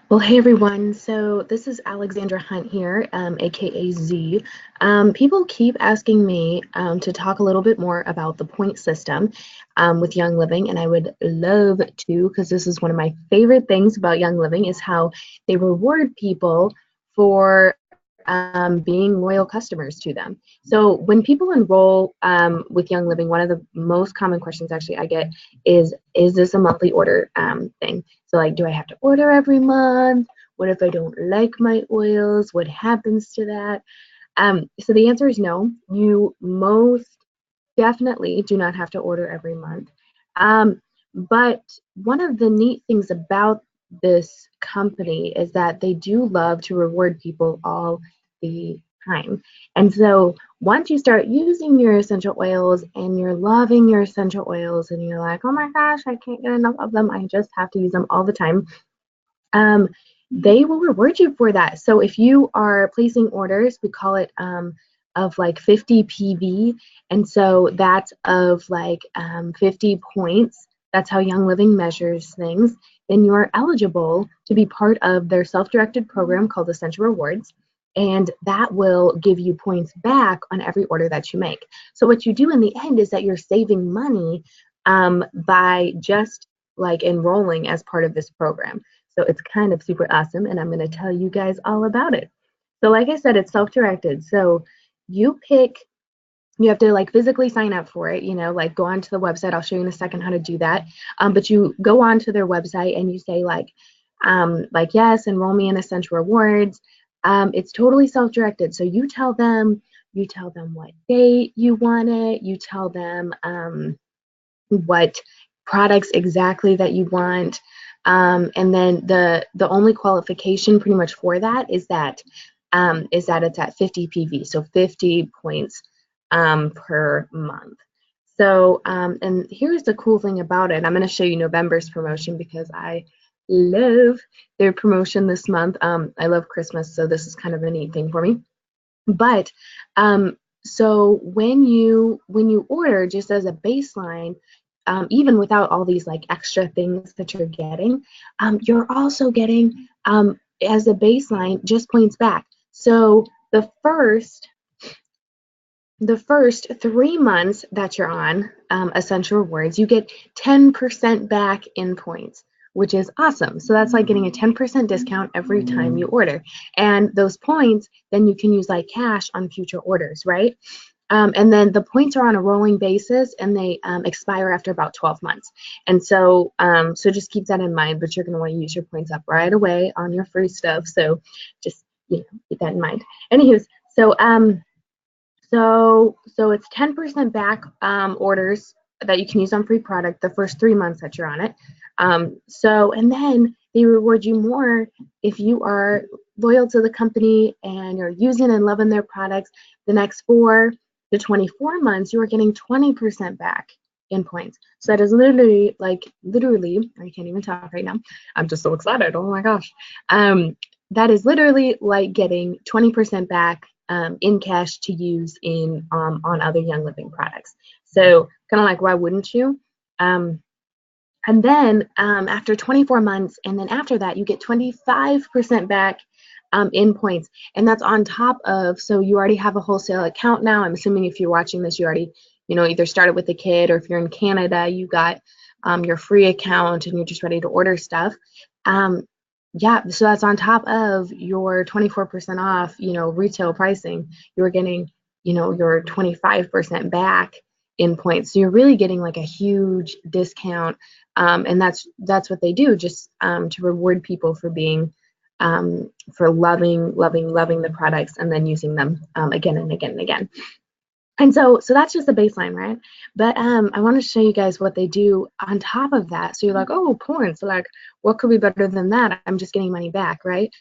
Well, hey everyone. So this is Alexandra Hunt here, aka Z. People keep asking me to talk a little bit more about the point system with Young Living, and I would love to, because this is one of my favorite things about Young Living is how they reward people for being loyal customers to them. So when people enroll with Young Living, one of the most common questions actually I get is this a monthly order thing? So like, do I have to order every month? What if I don't like my oils? What happens to that? So the answer is no. You most definitely do not have to order every month. But one of the neat things about this company is that they do love to reward people all the time. And so once you start using your essential oils and you're loving your essential oils and you're like, oh my gosh, I can't get enough of them. I just have to use them all the time. Um, they will reward you for that. So if you are placing orders, we call it of like 50 PV, and so that's of like 50 points. That's how Young Living measures things. Then you are eligible to be part of their self-directed program called Essential Rewards, and that will give you points back on every order that you make. So what you do in the end is that you're saving money by just like enrolling as part of this program. So it's kind of super awesome, and I'm going to tell you guys all about it. So like I said, it's self-directed. So you pick, you have to like physically sign up for it, like go onto the website. I'll show you in a second how to do that. But you go onto their website and you say yes, enroll me in Essential Rewards. It's totally self-directed. So you tell them what date you want it. You tell them what products exactly that you want. And then the only qualification pretty much for that is that it's at 50 PV, so 50 points per month. So and here's the cool thing about it. I'm going to show you November's promotion because I love their promotion this month. I love Christmas, so this is kind of a neat thing for me. But so when you order just as a baseline, even without all these like extra things that you're getting, you're also getting as a baseline just points back. So the first 3 months that you're on Essential Rewards, you get 10% back in points, which is awesome. So that's like getting a 10% discount every time you order. And those points, then you can use like cash on future orders, right? And then the points are on a rolling basis and they expire after about 12 months. And so just keep that in mind, but you're going to want to use your points up right away on your free stuff. So just, keep that in mind. Anyways, so it's 10% back orders that you can use on free product the first 3 months that you're on it. And then they reward you more if you are loyal to the company and you're using and loving their products. The next 4 to 24 months, you are getting 20% back in points. So that is literally, I can't even talk right now. I'm just so excited. Oh my gosh. That is literally like getting 20% back in cash to use on other Young Living products. So kind of like, why wouldn't you? And then after 24 months, and then after that, you get 25% back in points. And that's on top of, so you already have a wholesale account now. I'm assuming if you're watching this, you already, either started with a kid, or if you're in Canada, you got your free account and you're just ready to order stuff. Yeah, so that's on top of your 24% off, retail pricing. You're getting, your 25% back in points. So you're really getting like a huge discount. And that's what they do, just to reward people for being, for loving the products and then using them again and again and again. And so that's just the baseline, right? But I want to show you guys what they do on top of that. So you're like, oh, points. So like, what could be better than that? I'm just getting money back, right?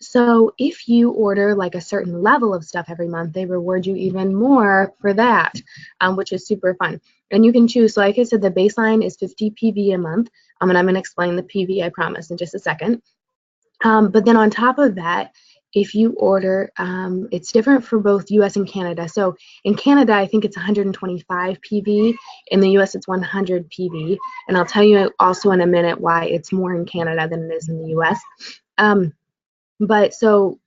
So if you order like a certain level of stuff every month, they reward you even more for that, which is super fun. And you can choose. So like I said, the baseline is 50 PV a month. And I'm going to explain the PV, I promise, in just a second. But then on top of that, if you order, it's different for both US and Canada. So in Canada, I think it's 125 PV. In the US, it's 100 PV. And I'll tell you also in a minute why it's more in Canada than it is in the US. But so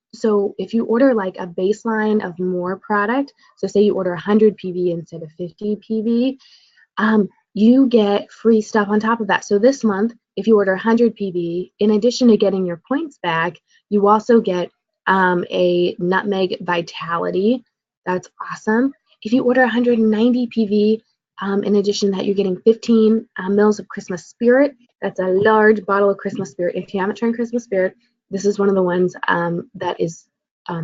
if you order like a baseline of more product, so say you order 100 PV instead of 50 PV, you get free stuff on top of that. So this month, if you order 100 PV, in addition to getting your points back, you also get a Nutmeg Vitality. That's awesome. If you order 190 PV, in addition to that, you're getting 15 mils of Christmas Spirit. That's a large bottle of Christmas Spirit. If you haven't tried Christmas Spirit, this is one of the ones that is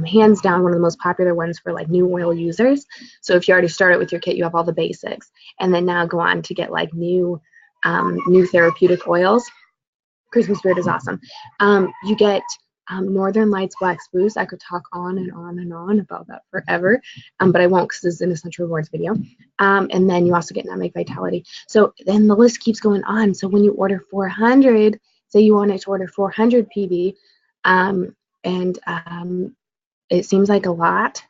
hands down one of the most popular ones for like new oil users. So if you already started with your kit, you have all the basics, and then now go on to get like new therapeutic oils. Christmas Spirit is awesome. You get Northern Lights Black Spruce. I could talk on and on and on about that forever, but I won't because this is an Essential Rewards video. And then you also get Nutmeg Vitality. So then the list keeps going on. So when you order 400, say you wanted to order 400 PV, and it seems like a lot.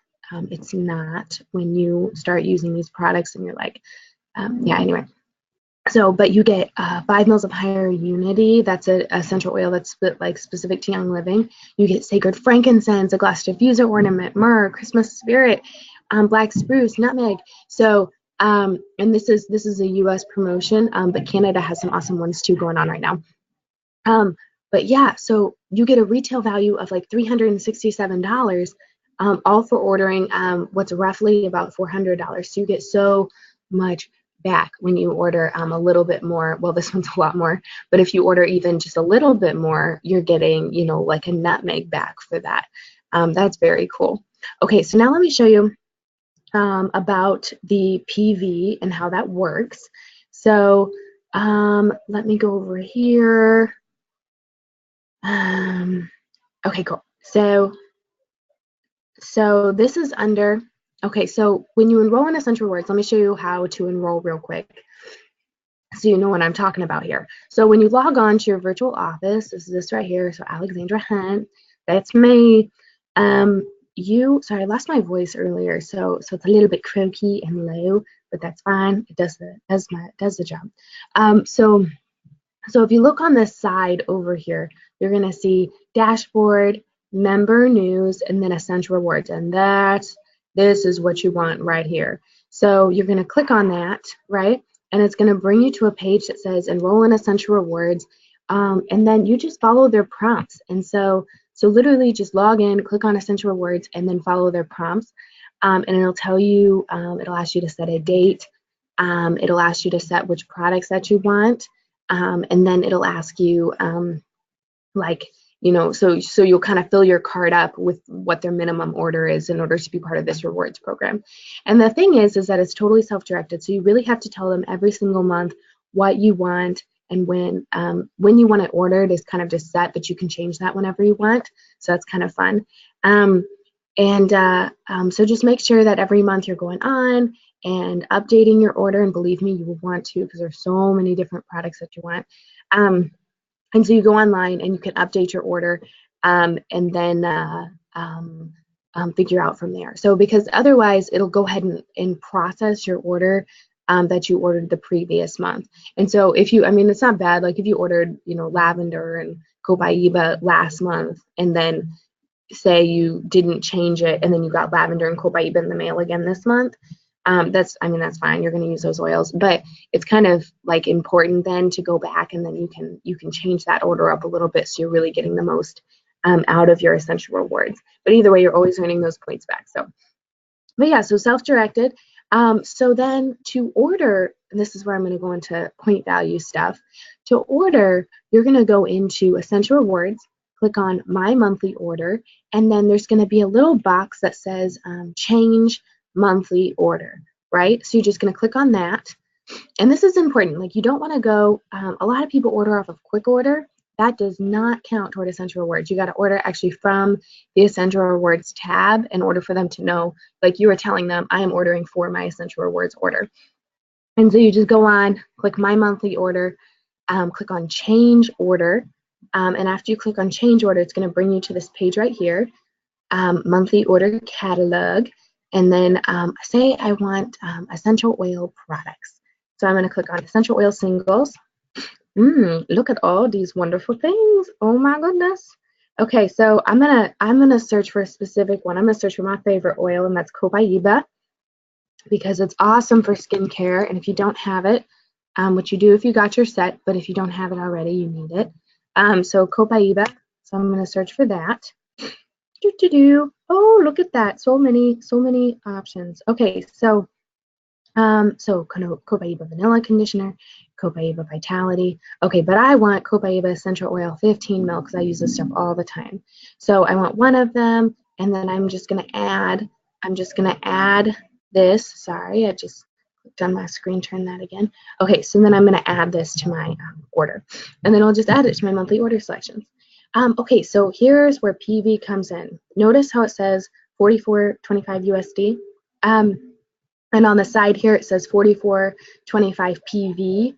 It's not when you start using these products and you're like, yeah, anyway. So, but you get 5 mils of Higher Unity. That's an essential oil that's like specific to Young Living. You get Sacred Frankincense, a glass diffuser ornament, myrrh, Christmas Spirit, Black Spruce, Nutmeg. So, and this is a U.S. promotion, but Canada has some awesome ones too going on right now. But yeah, so you get a retail value of like $367, all for ordering what's roughly about $400. So you get so much back when you order a little bit more. Well, this one's a lot more, but if you order even just a little bit more, you're getting, you know, like a nutmeg back for that. That's very cool. Okay, so now let me show you about the PV and how that works. So let me go over here. Okay, cool. So this is under, okay, so when you enroll in Essential Rewards, let me show you how to enroll real quick so you know what I'm talking about here. So when you log on to your virtual office, this is this right here, so Alexandra Hunt, that's me. Sorry, I lost my voice earlier, so it's a little bit croaky and low, but that's fine. It does the job. So if you look on this side over here, you're going to see dashboard, member news, and then Essential Rewards. And this is what you want right here. So you're going to click on that, right? And it's going to bring you to a page that says enroll in Essential Rewards. And then you just follow their prompts. And so literally just log in, click on Essential Rewards, and then follow their prompts. And it'll tell you, it'll ask you to set a date. It'll ask you to set which products that you want. And then it'll ask you like, you know, so you'll kind of fill your cart up with what their minimum order is in order to be part of this rewards program. And the thing is that it's totally self-directed. So you really have to tell them every single month what you want, and when you want it ordered is kind of just set, but you can change that whenever you want. So that's kind of fun. So just make sure that every month you're going on and updating your order, and believe me, you will want to, because there's so many different products that you want. And so you go online and you can update your order, and then figure out from there. So because otherwise it'll go ahead and process your order that you ordered the previous month. And so if you, I mean, it's not bad. Like if you ordered, you know, lavender and copaiba last month, and then say you didn't change it, and then you got lavender and copaiba in the mail again this month, that's fine. You're going to use those oils, but it's kind of like important then to go back, and then you can change that order up a little bit, so you're really getting the most out of your Essential Rewards. But either way, you're always earning those points back. So, but yeah, so self-directed. So then to order, and this is where I'm going to go into point value stuff. To order, you're going to go into Essential Rewards, click on My Monthly Order, and then there's going to be a little box that says Change Monthly Order, right? So you're just going to click on that. And this is important. Like, you don't want to go, a lot of people order off of Quick Order. That does not count toward Essential Rewards. You got to order actually from the Essential Rewards tab in order for them to know, like you were telling them, I am ordering for my Essential Rewards order. And so you just go on, click My Monthly Order, click on Change Order. And after you click on Change Order, it's going to bring you to this page right here. monthly order catalog, and then say I want essential oil products. So I'm going to click on essential oil singles. Look at all these wonderful things. Oh my goodness. Okay, so I'm gonna search for a specific one. I'm gonna search for my favorite oil, and that's Copaiba, because it's awesome for skincare. And if you don't have it, which you do if you got your set, but if you don't have it already, you need it. So Copaiba. So I'm gonna search for that. Oh, look at that. So many options. Okay, so Copaiba Vanilla Conditioner, Copaiba Vitality. Okay, but I want Copaiba Essential Oil 15 ml because I use this stuff all the time. So I want one of them, and then I'm just gonna add this. Sorry, I just clicked on my screen, turn that again. Okay, so then I'm gonna add this to my order, and then I'll just add it to my monthly order selections. Okay, so here's where PV comes in. Notice how it says 44.25 USD. And on the side here, it says 44.25 PV.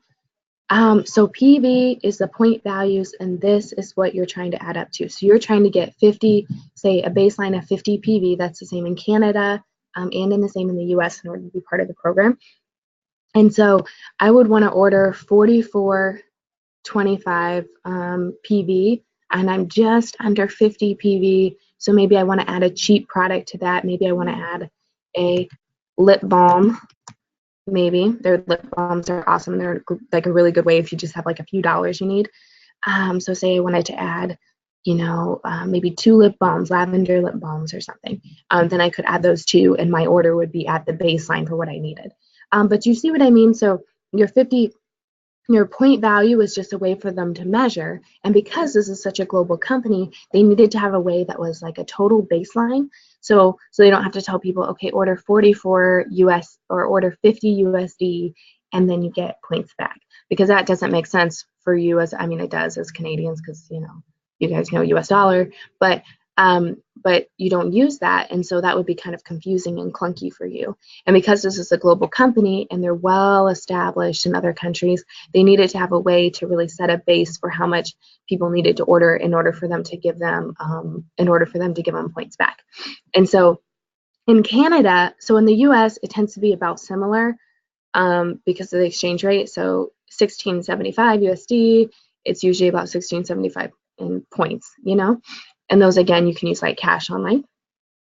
So PV is the point values, and this is what you're trying to add up to. So you're trying to get 50, say a baseline of 50 PV. That's the same in Canada and in the same in the US in order to be part of the program. And so I would want to order 44.25 PV, and I'm just under 50 PV. So maybe I want to add a cheap product to that. Maybe I want to add a lip balm. Maybe their lip balms are awesome. They're like a really good way if you just have like a few dollars you need. So say I wanted to add, maybe 2 lip balms, lavender lip balms or something. Then I could add those 2, and my order would be at the baseline for what I needed. But you see what I mean? So your point value is just a way for them to measure. And because this is such a global company, they needed to have a way that was like a total baseline. So they don't have to tell people, okay, order 44 US or order 50 USD, and then you get points back. Because that doesn't make sense for you it does as Canadians, because, you guys know US dollar, but you don't use that, and so that would be kind of confusing and clunky for you. And because this is a global company and they're well established in other countries, they needed to have a way to really set a base for how much people needed to order in order for them to give them points back. And so in Canada, so in the US, it tends to be about similar because of the exchange rate. So 16.75 USD, it's usually about 16.75 in points, and those, again, you can use like cash online.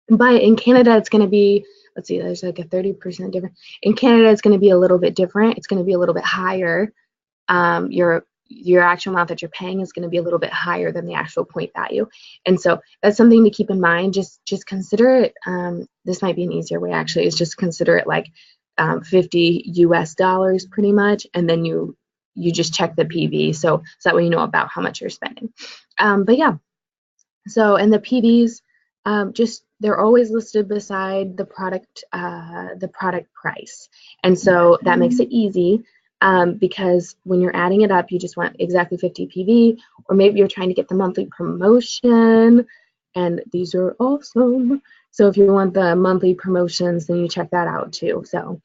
But in Canada, it's going to be, let's see, there's like a 30% difference. In Canada, it's going to be a little bit different. It's going to be a little bit higher. Your actual amount that you're paying is going to be a little bit higher than the actual point value. And so that's something to keep in mind. Just consider it. This might be an easier way, actually, is just consider it like 50 US dollars pretty much. And then you just check the PV. So that way you know about how much you're spending. But yeah. So, and the PVs, they're always listed beside the product price. And so that makes it easy because when you're adding it up, you just want exactly 50 PV, or maybe you're trying to get the monthly promotion, and these are awesome. So if you want the monthly promotions, then you check that out too. So,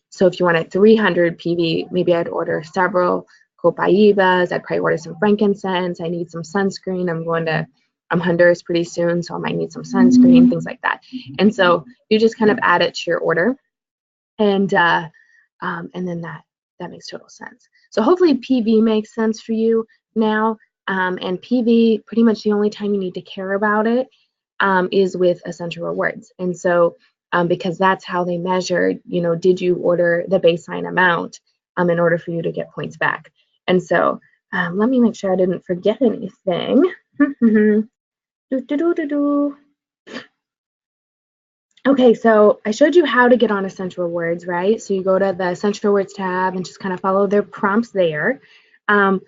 so if you wanted 300 PV, maybe I'd order several Copaibas. I'd probably order some frankincense. I need some sunscreen. I'm going to Honduras pretty soon, so I might need some sunscreen, things like that. And so you just kind of add it to your order, and then that makes total sense. So hopefully PV makes sense for you now. And PV, pretty much the only time you need to care about it is with Essential Rewards. And so because that's how they measured, did you order the baseline amount in order for you to get points back. And so let me make sure I didn't forget anything. Okay, so I showed you how to get on Essential Rewards, right? So you go to the Essential Rewards tab and just kind of follow their prompts there. And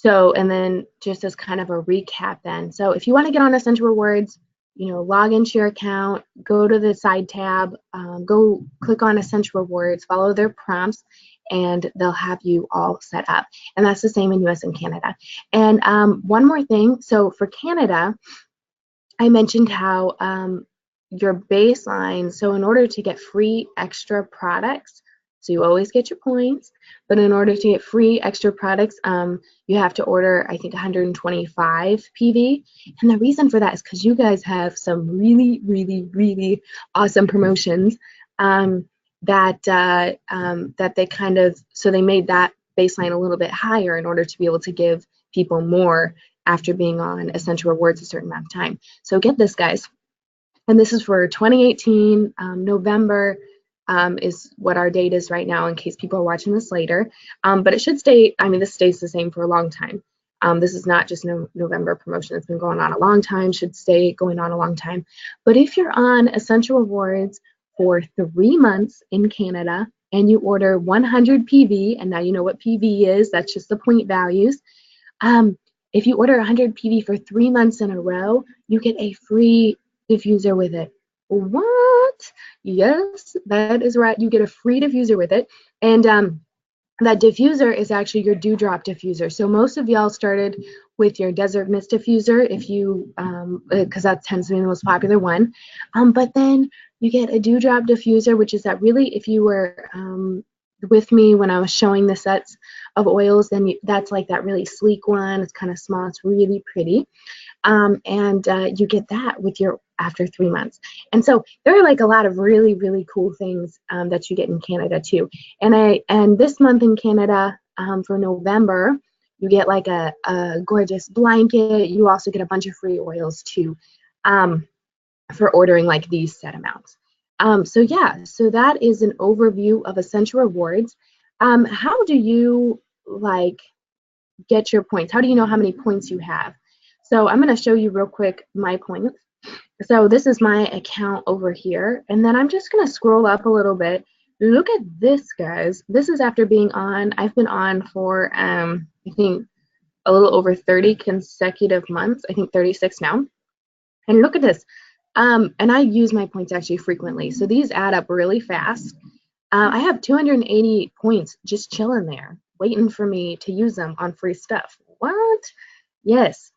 then just as kind of a recap then. So if you want to get on Essential Rewards, log into your account, go to the side tab, go click on Essential Rewards, follow their prompts, and they'll have you all set up. And that's the same in US and Canada. And one more thing, so for Canada, I mentioned how your baseline, so in order to get free extra products, So you always get your points, but in order to get free extra products, you have to order, I think, 125 PV. And the reason for that is because you guys have some really, really, really awesome promotions that they kind of, so they made that baseline a little bit higher in order to be able to give people more after being on Essential Rewards a certain amount of time. So get this, guys. And this is for 2018, November is what our date is right now in case people are watching this later. But it should stay, I mean, this stays the same for a long time. This is not just November promotion. It's been going on a long time, should stay going on a long time. But if you're on Essential Rewards for 3 months in Canada and you order 100 PV, and now you know what PV is, that's just the point values. If you order 100 PV for 3 months in a row, you get a free diffuser with it. What? Yes, that is right. You get a free diffuser with it. And that diffuser is actually your dewdrop diffuser. So most of y'all started with your desert mist diffuser, if you, because that tends to be the most popular one. But then you get a dewdrop diffuser, which is that really, if you were with me when I was showing the sets of oils, then that's like that really sleek one. It's kind of small. It's really pretty. And you get that with your after 3 months. And so there are like a lot of really, really cool things that you get in Canada too. And this month in Canada for November, you get like a gorgeous blanket. You also get a bunch of free oils too for ordering like these set amounts. So yeah, so that is an overview of Essential Rewards. How do you like get your points? How do you know how many points you have? So I'm going to show you real quick my points. So this is my account over here, and then I'm just going to scroll up a little bit. Look at this, guys. This is after being on. I've been on for I think a little over 30 consecutive months. I think 36 now. And look at this. And I use my points actually frequently, so these add up really fast. I have 280 points just chilling there, waiting for me to use them on free stuff. What? Yes,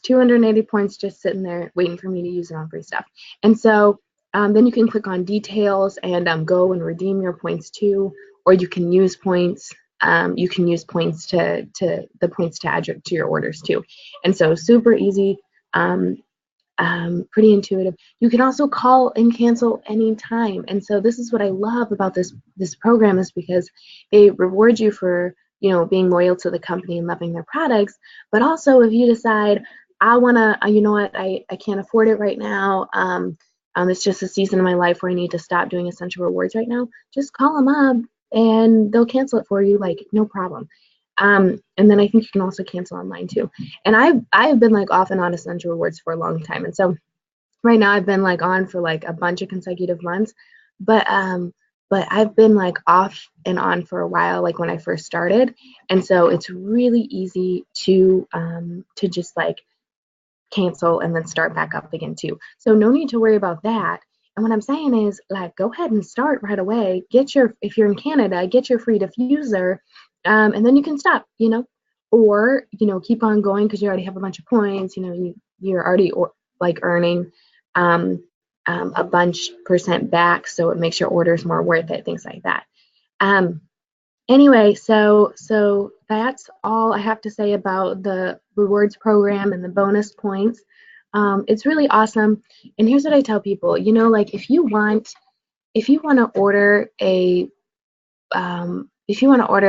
280 points just sitting there waiting for me to use it on free stuff. And so then you can click on details and go and redeem your points too, or you can use points. You can use points to the points to add to your orders too. And so super easy. Pretty intuitive. You can also call and cancel anytime. And so this is what I love about this program, is because they reward you for, you know, being loyal to the company and loving their products. But also if you decide, I want to, you know what, I can't afford it right now. It's just a season of my life where I need to stop doing Essential Rewards right now. Just call them up and they'll cancel it for you, like no problem. And then I think you can also cancel online too. And I've been like off and on Essential Rewards for a long time. And so right now I've been like on for like a bunch of consecutive months, but I've been like off and on for a while, like when I first started. And so it's really easy to just like cancel and then start back up again too. So no need to worry about that. And what I'm saying is, like, go ahead and start right away. If you're in Canada, get your free diffuser, and then you can stop, you know, or, you know, keep on going because you already have a bunch of points, you know, you're already like earning a bunch percent back, so it makes your orders more worth it, things like that. Anyway, so that's all I have to say about the rewards program and the bonus points. It's really awesome. And here's what I tell people, you know, like if you want to order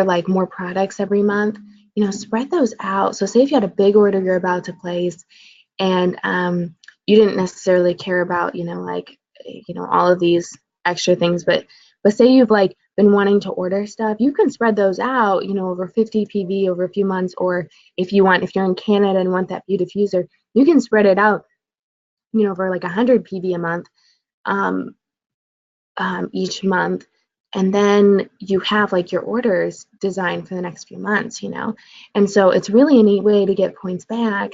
like more products every month, you know, spread those out. So say if you had a big order you're about to place and you didn't necessarily care about, you know, like, you know, all of these extra things, but say you've like been wanting to order stuff, you can spread those out, you know, over 50 PV over a few months, or if you're in Canada and want that View diffuser, you can spread it out, you know, over like 100 PV a month, each month, and then you have like your orders designed for the next few months, you know. And so it's really a neat way to get points back,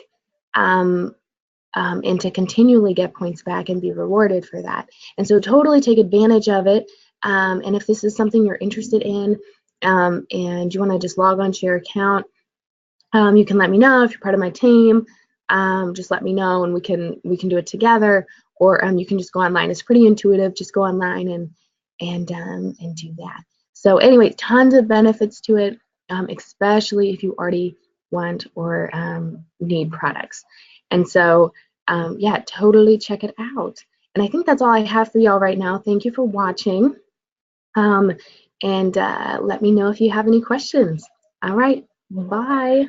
and to continually get points back and be rewarded for that. And so totally take advantage of it. And if this is something you're interested in, and you want to just log on to your account, you can let me know. If you're part of my team, just let me know and we can do it together. Or you can just go online. It's pretty intuitive. Just go online and do that. So anyway, tons of benefits to it, especially if you already want or need products. And so, yeah, totally check it out. And I think that's all I have for y'all right now. Thank you for watching. Um, and let me know if you have any questions. All right, bye.